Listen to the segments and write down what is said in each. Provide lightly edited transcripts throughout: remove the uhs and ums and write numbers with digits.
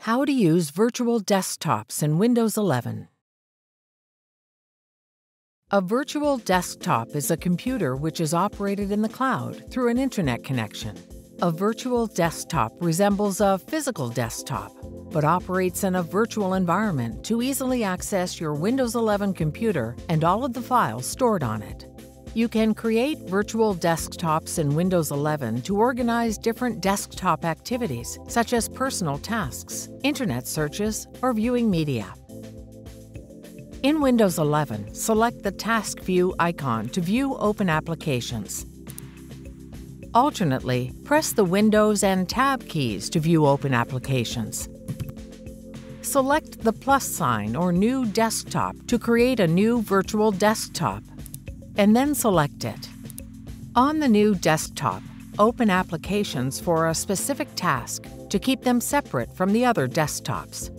How to use virtual desktops in Windows 11. A virtual desktop is a computer which is operated in the cloud through an internet connection. A virtual desktop resembles a physical desktop, but operates in a virtual environment to easily access your Windows 11 computer and all of the files stored on it. You can create virtual desktops in Windows 11 to organize different desktop activities, such as personal tasks, internet searches, or viewing media. In Windows 11, select the Task View icon to view open applications. Alternately, press the Windows and Tab keys to view open applications. Select the plus sign or New Desktop to create a new virtual desktop, and then select it. On the new desktop, open applications for a specific task to keep them separate from the other desktops.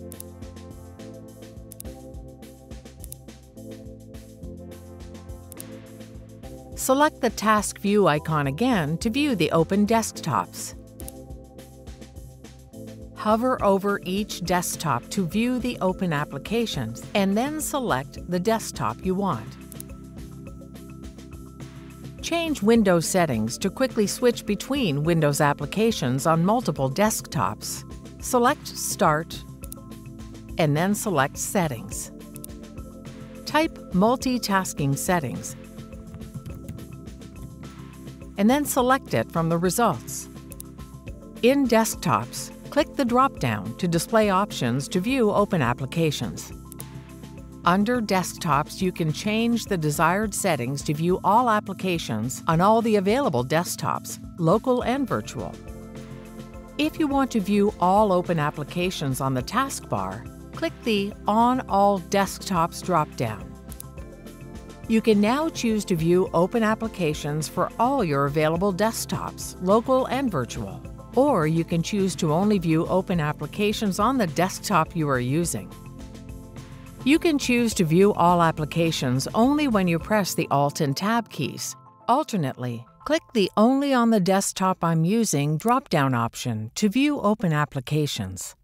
Select the Task View icon again to view the open desktops. Hover over each desktop to view the open applications, and then select the desktop you want. Change Windows settings to quickly switch between Windows applications on multiple desktops. Select Start, and then select Settings. Type Multitasking Settings, and then select it from the results. In Desktops, click the drop-down to display options to view open applications. Under Desktops, you can change the desired settings to view all applications on all the available desktops, local and virtual. If you want to view all open applications on the taskbar, click the On All Desktops drop-down. You can now choose to view open applications for all your available desktops, local and virtual. Or you can choose to only view open applications on the desktop you are using. You can choose to view all applications only when you press the Alt and Tab keys. Alternately, click the Only on the Desktop I'm Using drop-down option to view open applications.